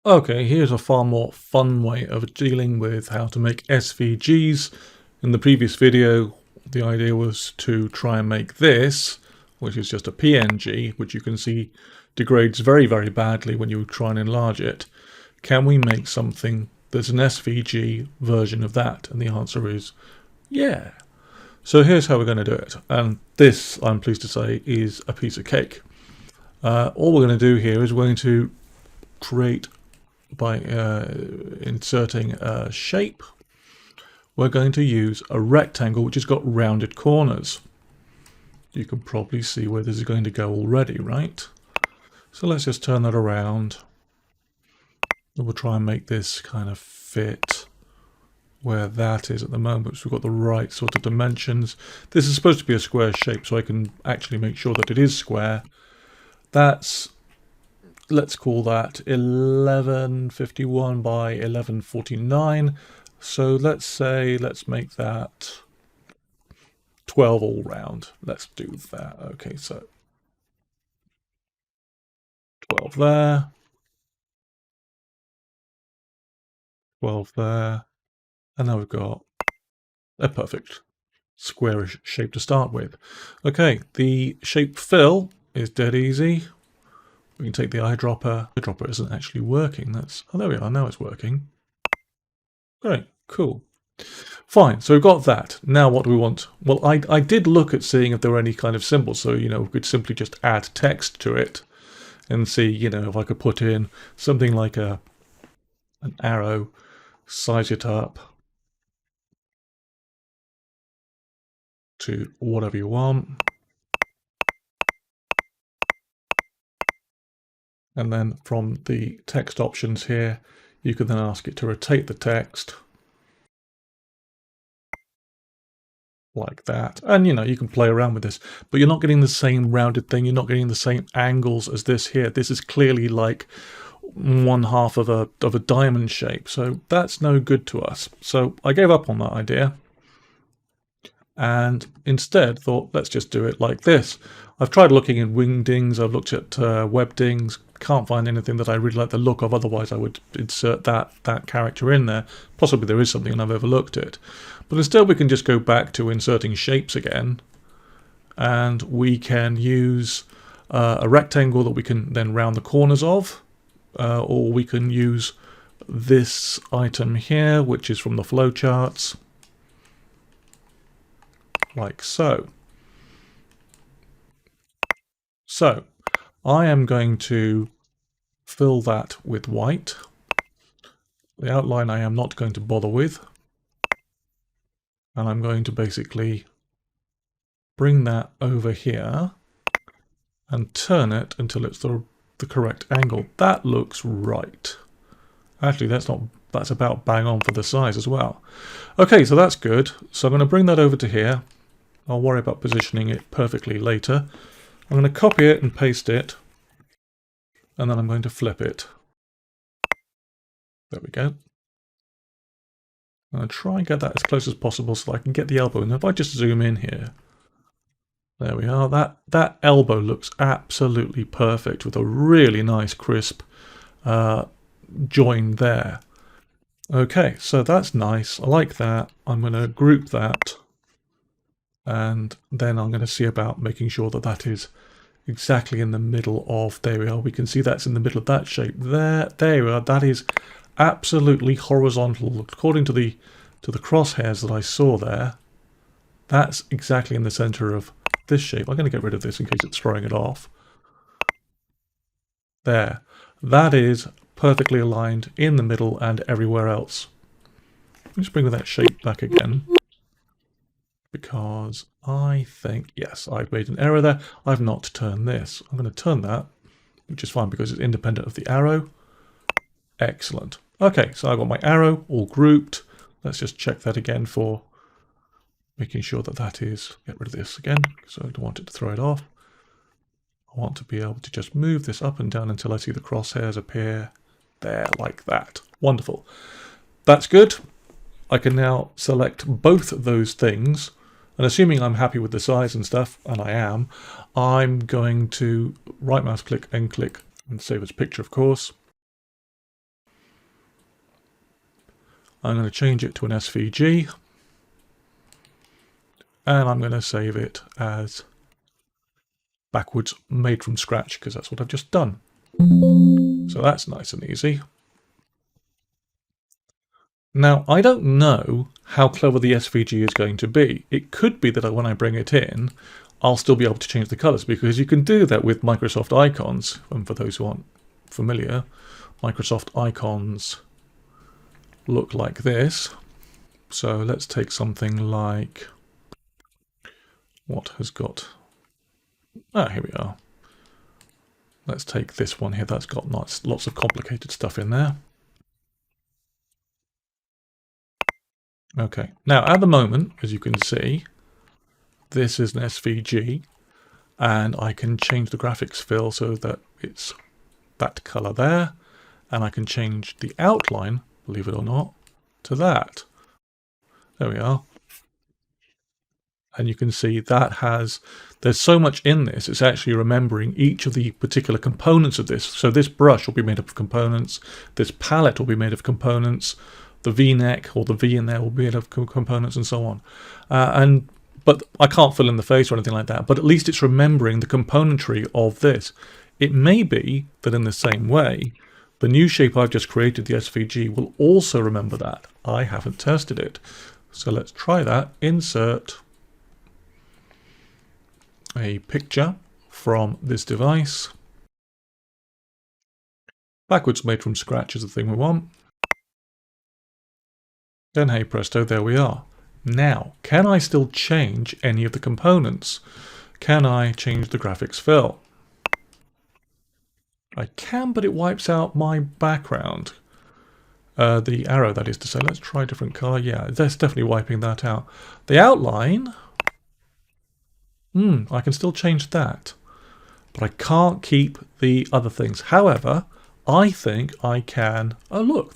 Okay, here's a far more fun way of dealing with how to make SVGs. In the previous video, the idea was to try and make this, which is just a PNG, which you can see degrades very, very badly when you try and enlarge it. Can we make something that's an SVG version of that? And the answer is yeah. So here's how we're going to do it. And this, I'm pleased to say, is a piece of cake. All we're going to do here is we're going to create by inserting a shape. We're going to use a rectangle which has got rounded corners. You can probably see where this is going to go already, right? So let's just turn that around. And we'll try and make this kind of fit where that is at the moment, so we've got the right sort of dimensions. This is supposed to be a square shape, so I can actually make sure that it is square. That's, let's call that 1151 by 1149. So let's make that 12 all round. Let's do that. Okay, so 12 there, 12 there, and now we've got a perfect squarish shape to start with. Okay, the shape fill is dead easy. We can take the eyedropper. The eyedropper isn't actually working. Oh, there we are. Now it's working. Great, cool. Fine, so we've got that. Now what do we want? Well, I did look at seeing if there were any kind of symbols, so, we could simply just add text to it and see, if I could put in something like an arrow, size it up to whatever you want. And then from the text options here, you can then ask it to rotate the text like that. And, you can play around with this, but you're not getting the same rounded thing. You're not getting the same angles as this here. This is clearly like one half of a diamond shape. So that's no good to us. So I gave up on that idea and instead thought, let's just do it like this. I've tried looking in wingdings. I've looked at webdings. Can't find anything that I really like the look of, otherwise I would insert that character in there. Possibly there is something and I've overlooked it. But instead we can just go back to inserting shapes again, and we can use a rectangle that we can then round the corners of, or we can use this item here, which is from the flowcharts, like so. So I am going to fill that with white. The outline I am not going to bother with. And I'm going to basically bring that over here and turn it until it's the correct angle. That looks right. Actually, that's about bang on for the size as well. Okay, so that's good. So I'm going to bring that over to here. I'll worry about positioning it perfectly later. I'm going to copy it and paste it, and then I'm going to flip it. There we go. I'm going to try and get that as close as possible so I can get the elbow. And if I just zoom in here, there we are. That elbow looks absolutely perfect with a really nice crisp join there. Okay, so that's nice. I like that. I'm going to group that, and then I'm going to see about making sure that that is exactly in the middle of, there we are. We can see that's in the middle of that shape there. There we are. That is absolutely horizontal. According to the crosshairs that I saw there, that's exactly in the center of this shape. I'm going to get rid of this in case it's throwing it off. There. That is perfectly aligned in the middle and everywhere else. Let's bring that shape back again, because I think, yes, I've made an error there. I've not turned this. I'm going to turn that, which is fine because it's independent of the arrow. Excellent. Okay, so I've got my arrow all grouped. Let's just check that again for making sure that that is, get rid of this again, so I don't want it to throw it off. I want to be able to just move this up and down until I see the crosshairs appear there, like that. Wonderful. That's good. I can now select both those things, and assuming I'm happy with the size and stuff, and I am, I'm going to right mouse click and save as picture, of course. I'm going to change it to an SVG, and I'm going to save it as backwards made from scratch, because that's what I've just done. So that's nice and easy. Now, I don't know how clever the SVG is going to be. It could be that when I bring it in, I'll still be able to change the colors, because you can do that with Microsoft icons. And for those who aren't familiar, Microsoft icons look like this. So let's take something like, what has got, here we are. Let's take this one here. That's got lots of complicated stuff in there. Okay, now at the moment, as you can see, this is an SVG, and I can change the graphics fill so that it's that color there, and I can change the outline, believe it or not, to that. There we are. And you can see that there's so much in this, it's actually remembering each of the particular components of this. So this brush will be made up of components, this palette will be made of components, the V-neck or the V in there will be made of components, and so on. But I can't fill in the face or anything like that, but at least it's remembering the componentry of this. It may be that in the same way, the new shape I've just created, the SVG, will also remember that. I haven't tested it. So let's try that. Insert a picture from this device. Backwards made from scratch is the thing we want. Then hey presto, there we are. Now, can I still change any of the components? Can I change the graphics fill? I can, but it wipes out my background. The arrow, that is to say. Let's try a different color. Yeah, that's definitely wiping that out. The outline, I can still change that, but I can't keep the other things. However, I think I can. Oh look,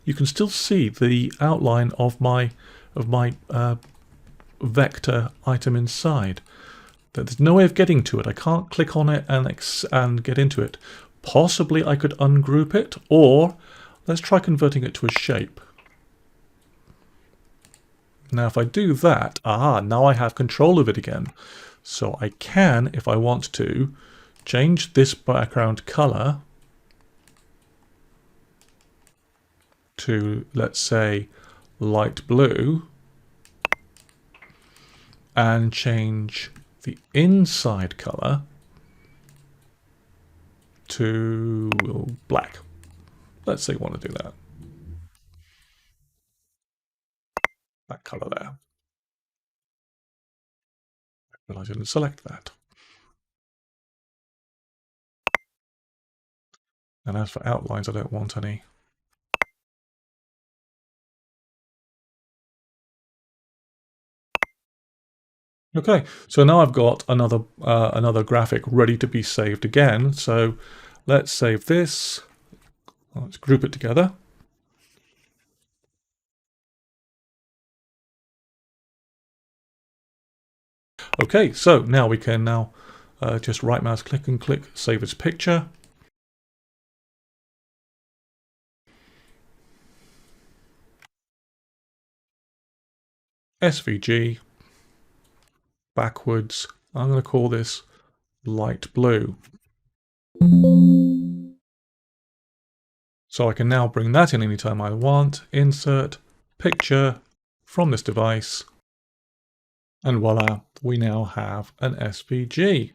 you can still see the outline of my vector item inside. There's no way of getting to it. I can't click on it and get into it. Possibly I could ungroup it, or let's try converting it to a shape. Now if I do that, now I have control of it again. So I can, if I want to, change this background color to, let's say, light blue, and change the inside color to black. Let's say we want to do that. That color there. I realize I didn't select that. And as for outlines, I don't want any. Okay, so now I've got another graphic ready to be saved again. So let's save this. Let's group it together. Okay, so now we can just right mouse click and click save as picture. SVG, backwards. I'm going to call this light blue. So I can now bring that in anytime I want. Insert picture from this device. And voila, we now have an SVG.